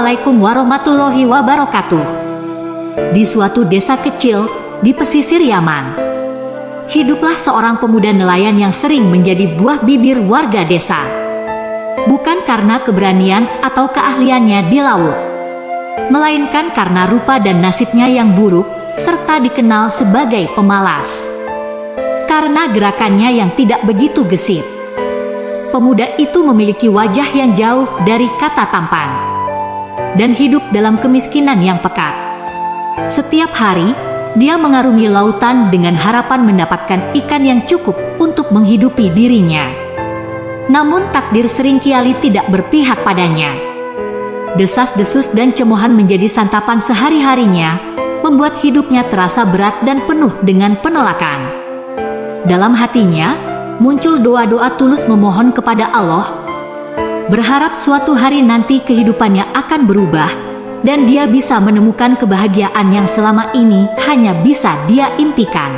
Assalamualaikum warahmatullahi wabarakatuh. Di suatu desa kecil di pesisir Yaman, hiduplah seorang pemuda nelayan yang sering menjadi buah bibir warga desa. Bukan karena keberanian atau keahliannya di laut, melainkan karena rupa dan nasibnya yang buruk, serta dikenal sebagai pemalas. Karena gerakannya yang tidak begitu gesit, pemuda itu memiliki wajah yang jauh dari kata tampan dan hidup dalam kemiskinan yang pekat. Setiap hari, dia mengarungi lautan dengan harapan mendapatkan ikan yang cukup untuk menghidupi dirinya. Namun takdir seringkali tidak berpihak padanya. Desas-desus dan cemoohan menjadi santapan sehari-harinya, membuat hidupnya terasa berat dan penuh dengan penolakan. Dalam hatinya, muncul doa-doa tulus memohon kepada Allah, berharap suatu hari nanti kehidupannya akan berubah, dan dia bisa menemukan kebahagiaan yang selama ini hanya bisa dia impikan.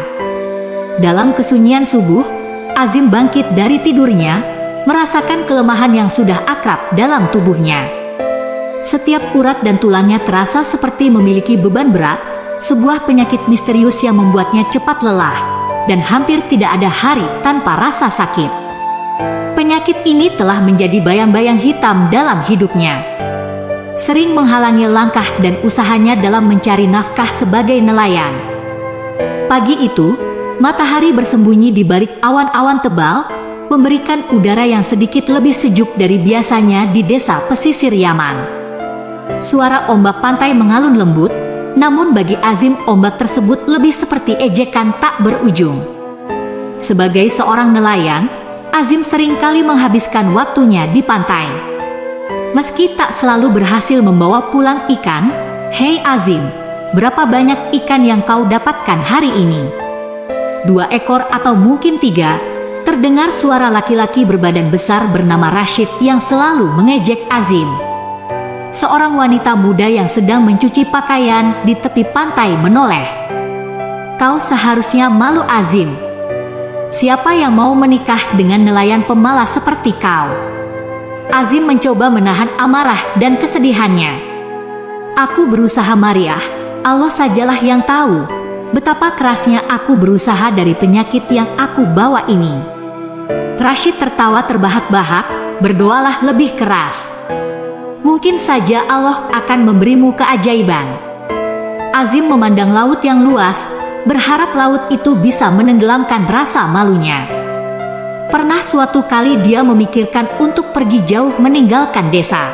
Dalam kesunyian subuh, Azim bangkit dari tidurnya, merasakan kelemahan yang sudah akrab dalam tubuhnya. Setiap urat dan tulangnya terasa seperti memiliki beban berat, sebuah penyakit misterius yang membuatnya cepat lelah, dan hampir tidak ada hari tanpa rasa sakit. Penyakit ini telah menjadi bayang-bayang hitam dalam hidupnya, sering menghalangi langkah dan usahanya dalam mencari nafkah sebagai nelayan. Pagi itu, matahari bersembunyi di balik awan-awan tebal, memberikan udara yang sedikit lebih sejuk dari biasanya di desa pesisir Yaman. Suara ombak pantai mengalun lembut, namun bagi Azim ombak tersebut lebih seperti ejekan tak berujung. Sebagai seorang nelayan, Azim seringkali menghabiskan waktunya di pantai. Meski tak selalu berhasil membawa pulang ikan, "Hei Azim, berapa banyak ikan yang kau dapatkan hari ini?" 2 ekor atau mungkin 3, terdengar suara laki-laki berbadan besar bernama Rashid yang selalu mengejek Azim. Seorang wanita muda yang sedang mencuci pakaian di tepi pantai menoleh. "Kau seharusnya malu Azim. Siapa yang mau menikah dengan nelayan pemalas seperti kau?" Azim mencoba menahan amarah dan kesedihannya. "Aku berusaha Mariah, Allah sajalah yang tahu betapa kerasnya aku berusaha dari penyakit yang aku bawa ini." Rashid tertawa terbahak-bahak, "Berdoalah lebih keras. Mungkin saja Allah akan memberimu keajaiban." Azim memandang laut yang luas, berharap laut itu bisa menenggelamkan rasa malunya. Pernah suatu kali dia memikirkan untuk pergi jauh meninggalkan desa.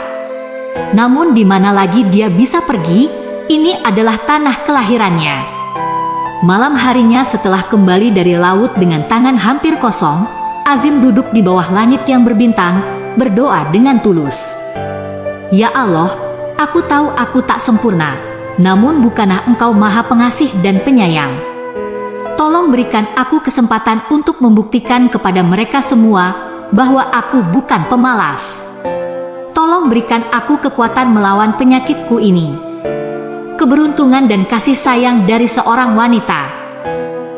Namun di mana lagi dia bisa pergi? Ini adalah tanah kelahirannya. Malam harinya setelah kembali dari laut dengan tangan hampir kosong, Azim duduk di bawah langit yang berbintang, berdoa dengan tulus. "Ya Allah, aku tahu aku tak sempurna, namun bukankah Engkau Maha Pengasih dan Penyayang? Tolong berikan aku kesempatan untuk membuktikan kepada mereka semua bahwa aku bukan pemalas. Tolong berikan aku kekuatan melawan penyakitku ini." Keberuntungan dan kasih sayang dari seorang wanita.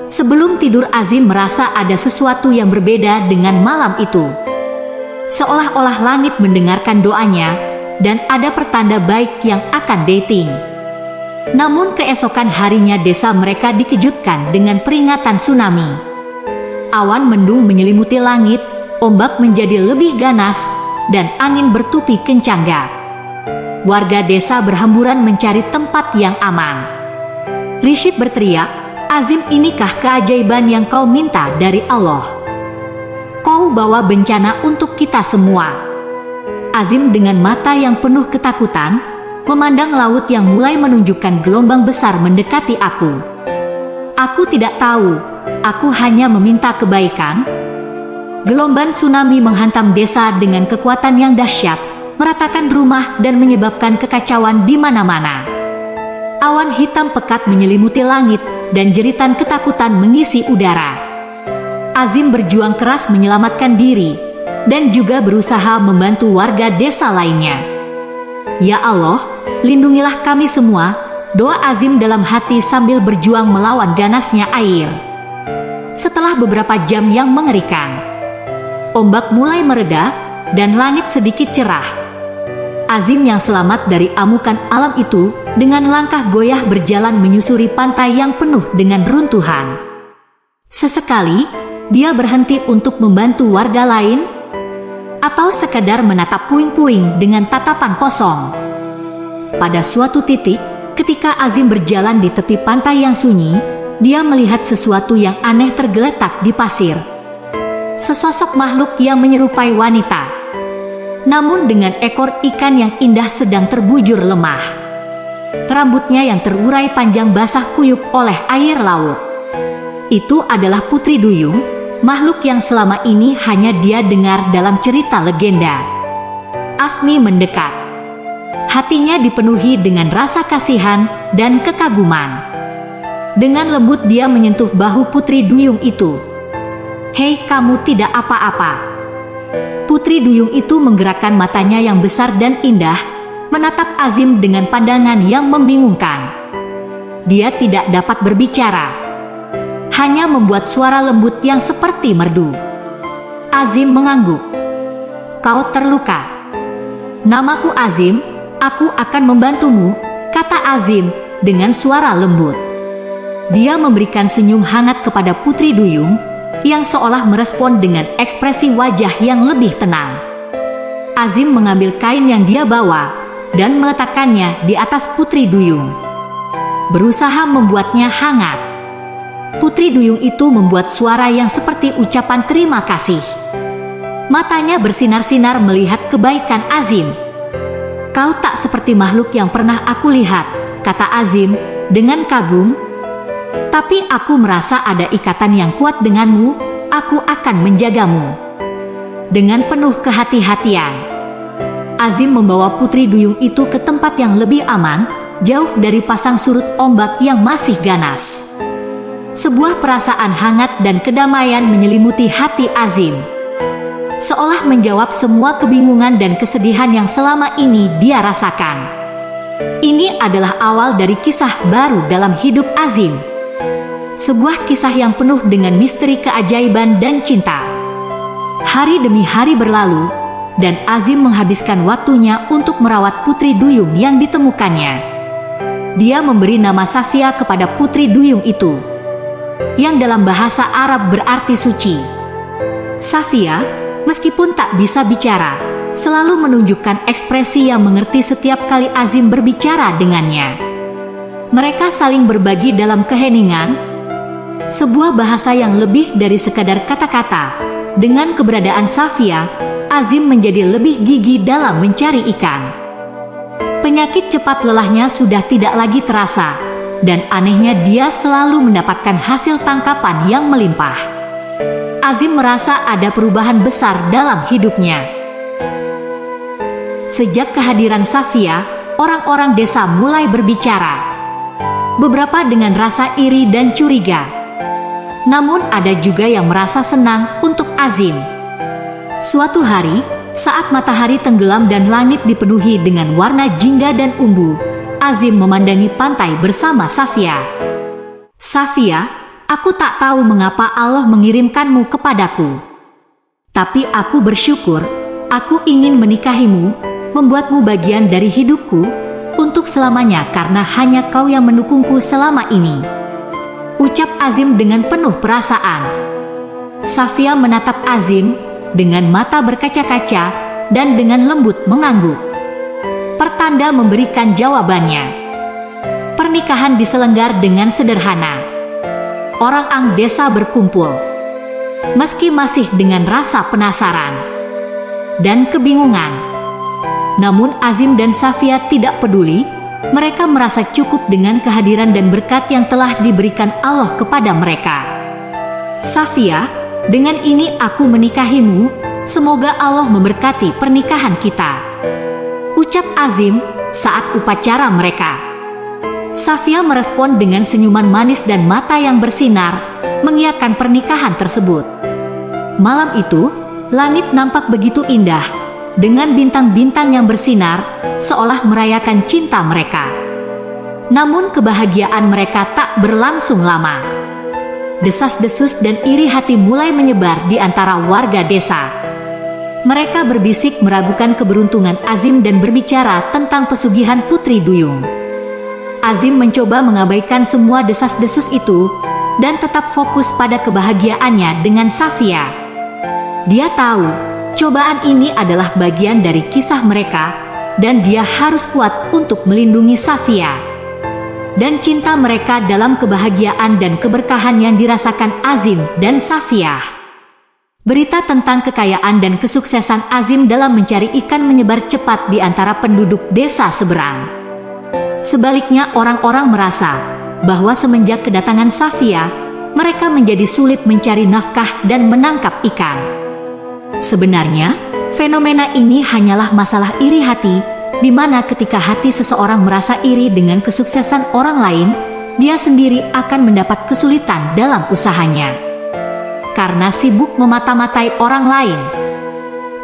Sebelum tidur Azim merasa ada sesuatu yang berbeda dengan malam itu. Seolah-olah langit mendengarkan doanya, dan ada pertanda baik yang akan dating. Namun keesokan harinya desa mereka dikejutkan dengan peringatan tsunami. Awan mendung menyelimuti langit, ombak menjadi lebih ganas, dan angin bertupi kencang. Warga desa berhamburan mencari tempat yang aman. Rashid berteriak, "Azim, inikah keajaiban yang kau minta dari Allah? Kau bawa bencana untuk kita semua." Azim dengan mata yang penuh ketakutan, memandang laut yang mulai menunjukkan gelombang besar mendekati aku. "Aku tidak tahu, aku hanya meminta kebaikan." Gelombang tsunami menghantam desa dengan kekuatan yang dahsyat, meratakan rumah dan menyebabkan kekacauan di mana-mana. Awan hitam pekat menyelimuti langit, dan jeritan ketakutan mengisi udara. Azim berjuang keras menyelamatkan diri, dan juga berusaha membantu warga desa lainnya. "Ya Allah, lindungilah kami semua," doa Azim dalam hati sambil berjuang melawan ganasnya air. Setelah beberapa jam yang mengerikan, ombak mulai mereda, dan langit sedikit cerah. Azim yang selamat dari amukan alam itu dengan langkah goyah berjalan menyusuri pantai yang penuh dengan runtuhan. Sesekali, dia berhenti untuk membantu warga lain atau sekadar menatap puing-puing dengan tatapan kosong. Pada suatu titik, ketika Azim berjalan di tepi pantai yang sunyi, dia melihat sesuatu yang aneh tergeletak di pasir. Sesosok makhluk yang menyerupai wanita, namun dengan ekor ikan yang indah sedang terbujur lemah. Rambutnya yang terurai panjang basah kuyup oleh air laut. Itu adalah Putri Duyung, makhluk yang selama ini hanya dia dengar dalam cerita legenda. Asmi mendekat. Hatinya dipenuhi dengan rasa kasihan dan kekaguman. Dengan lembut dia menyentuh bahu Putri Duyung itu. "Hei, kamu tidak apa-apa." Putri Duyung itu menggerakkan matanya yang besar dan indah, menatap Azim dengan pandangan yang membingungkan. Dia tidak dapat berbicara, hanya membuat suara lembut yang seperti merdu. Azim mengangguk. "Kau terluka?" "Namaku Azim, aku akan membantumu," kata Azim dengan suara lembut. Dia memberikan senyum hangat kepada Putri Duyung, yang seolah merespon dengan ekspresi wajah yang lebih tenang. Azim mengambil kain yang dia bawa dan meletakkannya di atas Putri Duyung, berusaha membuatnya hangat. Putri Duyung itu membuat suara yang seperti ucapan terima kasih. Matanya bersinar-sinar melihat kebaikan Azim. "Kau tak seperti makhluk yang pernah aku lihat," kata Azim dengan kagum. "Tapi aku merasa ada ikatan yang kuat denganmu, aku akan menjagamu." Dengan penuh kehati-hatian, Azim membawa Putri Duyung itu ke tempat yang lebih aman, jauh dari pasang surut ombak yang masih ganas. Sebuah perasaan hangat dan kedamaian menyelimuti hati Azim, seolah menjawab semua kebingungan dan kesedihan yang selama ini dia rasakan. Ini adalah awal dari kisah baru dalam hidup Azim. Sebuah kisah yang penuh dengan misteri keajaiban dan cinta. Hari demi hari berlalu, dan Azim menghabiskan waktunya untuk merawat Putri Duyung yang ditemukannya. Dia memberi nama Safia kepada Putri Duyung itu, yang dalam bahasa Arab berarti suci. Safia, meskipun tak bisa bicara, selalu menunjukkan ekspresi yang mengerti setiap kali Azim berbicara dengannya. Mereka saling berbagi dalam keheningan, sebuah bahasa yang lebih dari sekadar kata-kata. Dengan keberadaan Safia, Azim menjadi lebih gigih dalam mencari ikan. Penyakit cepat lelahnya sudah tidak lagi terasa, dan anehnya dia selalu mendapatkan hasil tangkapan yang melimpah. Azim merasa ada perubahan besar dalam hidupnya. Sejak kehadiran Safia, orang-orang desa mulai berbicara. Beberapa dengan rasa iri dan curiga. Namun ada juga yang merasa senang untuk Azim. Suatu hari, saat matahari tenggelam dan langit dipenuhi dengan warna jingga dan umbu, Azim memandangi pantai bersama Safia. "Safia, aku tak tahu mengapa Allah mengirimkanmu kepadaku. Tapi aku bersyukur, aku ingin menikahimu, membuatmu bagian dari hidupku, untuk selamanya karena hanya kau yang mendukungku selama ini," ucap Azim dengan penuh perasaan. Safia menatap Azim dengan mata berkaca-kaca dan dengan lembut mengangguk. Pertanda memberikan jawabannya. Pernikahan diselenggar dengan sederhana. Orang-orang desa berkumpul. Meski masih dengan rasa penasaran dan kebingungan, namun Azim dan Safia tidak peduli. Mereka merasa cukup dengan kehadiran dan berkat yang telah diberikan Allah kepada mereka. "Safia, dengan ini aku menikahimu, semoga Allah memberkati pernikahan kita," ucap Azim saat upacara mereka. Safia merespon dengan senyuman manis dan mata yang bersinar, mengiyakan pernikahan tersebut. Malam itu, langit nampak begitu indah, dengan bintang-bintang yang bersinar, seolah merayakan cinta mereka. Namun kebahagiaan mereka tak berlangsung lama. Desas-desus dan iri hati mulai menyebar di antara warga desa. Mereka berbisik meragukan keberuntungan Azim dan berbicara tentang pesugihan Putri Duyung. Azim mencoba mengabaikan semua desas-desus itu dan tetap fokus pada kebahagiaannya dengan Safia. Dia tahu, cobaan ini adalah bagian dari kisah mereka dan dia harus kuat untuk melindungi Safia. Dan cinta mereka dalam kebahagiaan dan keberkahan yang dirasakan Azim dan Safia. Berita tentang kekayaan dan kesuksesan Azim dalam mencari ikan menyebar cepat di antara penduduk desa seberang. Sebaliknya orang-orang merasa bahwa semenjak kedatangan Safia, mereka menjadi sulit mencari nafkah dan menangkap ikan. Sebenarnya, fenomena ini hanyalah masalah iri hati, di mana ketika hati seseorang merasa iri dengan kesuksesan orang lain, dia sendiri akan mendapat kesulitan dalam usahanya. Karena sibuk memata-matai orang lain.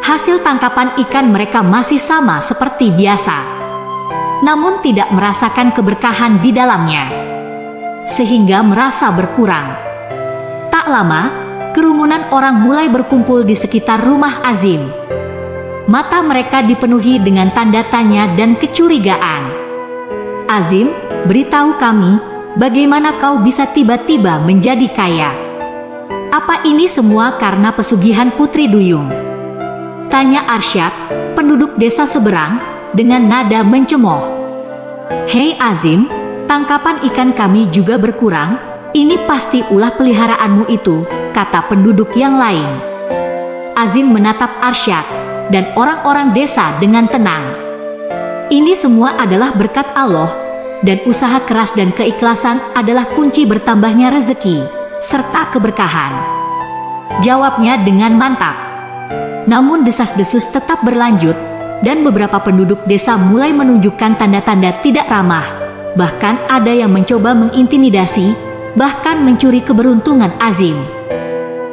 Hasil tangkapan ikan mereka masih sama seperti biasa, namun tidak merasakan keberkahan di dalamnya, sehingga merasa berkurang. Tak lama, kerumunan orang mulai berkumpul di sekitar rumah Azim. Mata mereka dipenuhi dengan tanda tanya dan kecurigaan. "Azim, beritahu kami, bagaimana kau bisa tiba-tiba menjadi kaya? Apa ini semua karena pesugihan Putri Duyung?" tanya Arsyad, penduduk desa seberang, dengan nada mencemooh. "Hei Azim, tangkapan ikan kami juga berkurang, ini pasti ulah peliharaanmu itu," kata penduduk yang lain. Azim menatap Arsyad dan orang-orang desa dengan tenang. "Ini semua adalah berkat Allah, dan usaha keras dan keikhlasan adalah kunci bertambahnya rezeki serta keberkahan," jawabnya dengan mantap. Namun desas-desus tetap berlanjut, dan beberapa penduduk desa mulai menunjukkan tanda-tanda tidak ramah. Bahkan ada yang mencoba mengintimidasi, bahkan mencuri keberuntungan Azim.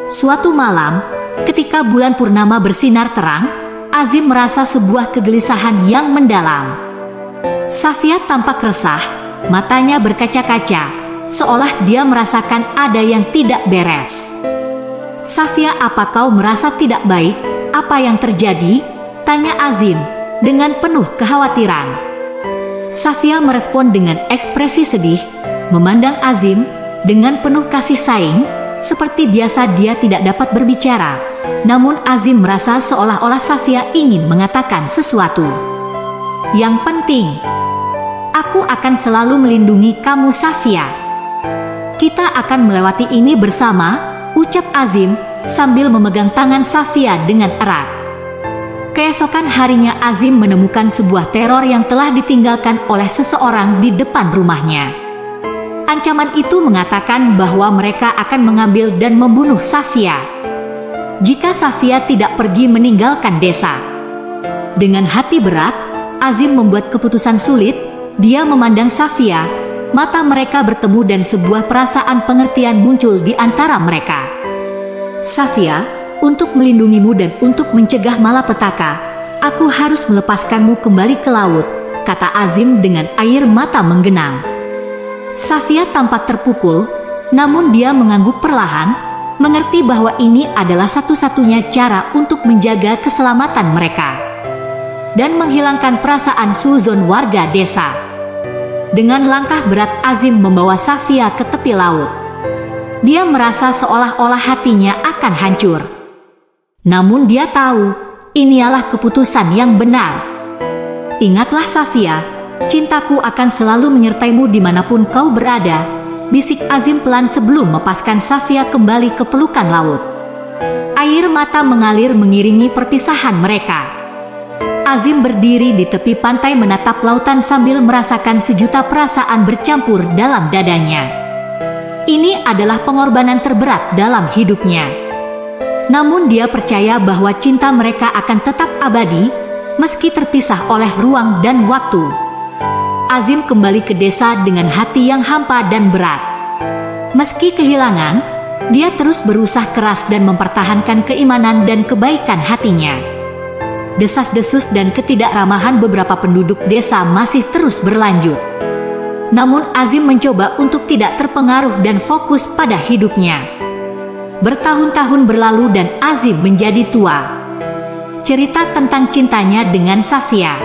Suatu malam, ketika bulan purnama bersinar terang, Azim merasa sebuah kegelisahan yang mendalam. Safia tampak resah, matanya berkaca-kaca, seolah dia merasakan ada yang tidak beres. "Safia, apa kau merasa tidak baik? Apa yang terjadi?" tanya Azim dengan penuh kekhawatiran. Safia merespon dengan ekspresi sedih, memandang Azim dengan penuh kasih sayang. Seperti biasa dia tidak dapat berbicara, namun Azim merasa seolah-olah Safia ingin mengatakan sesuatu. "Yang penting, aku akan selalu melindungi kamu Safia. Kita akan melewati ini bersama," ucap Azim sambil memegang tangan Safia dengan erat. Keesokan harinya Azim menemukan sebuah teror yang telah ditinggalkan oleh seseorang di depan rumahnya. Ancaman itu mengatakan bahwa mereka akan mengambil dan membunuh Safia jika Safia tidak pergi meninggalkan desa. Dengan hati berat, Azim membuat keputusan sulit. Dia memandang Safia, mata mereka bertemu dan sebuah perasaan pengertian muncul di antara mereka. "Safia, untuk melindungimu dan untuk mencegah malapetaka, aku harus melepaskanmu kembali ke laut," kata Azim dengan air mata menggenang. Safia tampak terpukul, namun dia mengangguk perlahan, mengerti bahwa ini adalah satu-satunya cara untuk menjaga keselamatan mereka dan menghilangkan perasaan suzon warga desa. Dengan langkah berat Azim membawa Safia ke tepi laut. Dia merasa seolah-olah hatinya akan hancur. Namun dia tahu, inilah keputusan yang benar. "Ingatlah Safia, cintaku akan selalu menyertaimu dimanapun kau berada," bisik Azim pelan sebelum melepaskan Safia kembali ke pelukan laut. Air mata mengalir mengiringi perpisahan mereka. Azim berdiri di tepi pantai menatap lautan sambil merasakan sejuta perasaan bercampur dalam dadanya. Ini adalah pengorbanan terberat dalam hidupnya. Namun dia percaya bahwa cinta mereka akan tetap abadi, meski terpisah oleh ruang dan waktu. Azim kembali ke desa dengan hati yang hampa dan berat. Meski kehilangan, dia terus berusaha keras dan mempertahankan keimanan dan kebaikan hatinya. Desas-desus dan ketidakramahan beberapa penduduk desa masih terus berlanjut. Namun Azim mencoba untuk tidak terpengaruh dan fokus pada hidupnya. Bertahun-tahun berlalu dan Azim menjadi tua. cerita tentang cintanya dengan Safia,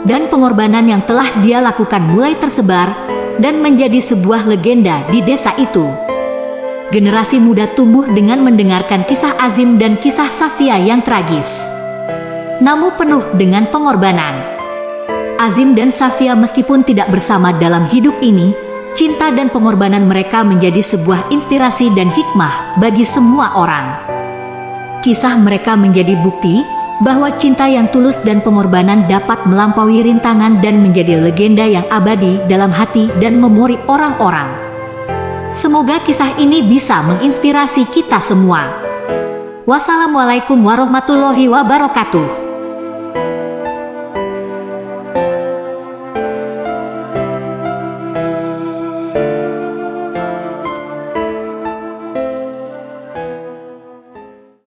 dan pengorbanan yang telah dia lakukan mulai tersebar dan menjadi sebuah legenda di desa itu. Generasi muda tumbuh dengan mendengarkan kisah Azim dan kisah Safia yang tragis, namun penuh dengan pengorbanan. Azim dan Safia meskipun tidak bersama dalam hidup ini, cinta dan pengorbanan mereka menjadi sebuah inspirasi dan hikmah bagi semua orang. Kisah mereka menjadi bukti bahwa cinta yang tulus dan pengorbanan dapat melampaui rintangan dan menjadi legenda yang abadi dalam hati dan memori orang-orang. Semoga kisah ini bisa menginspirasi kita semua. Wassalamualaikum warahmatullahi wabarakatuh.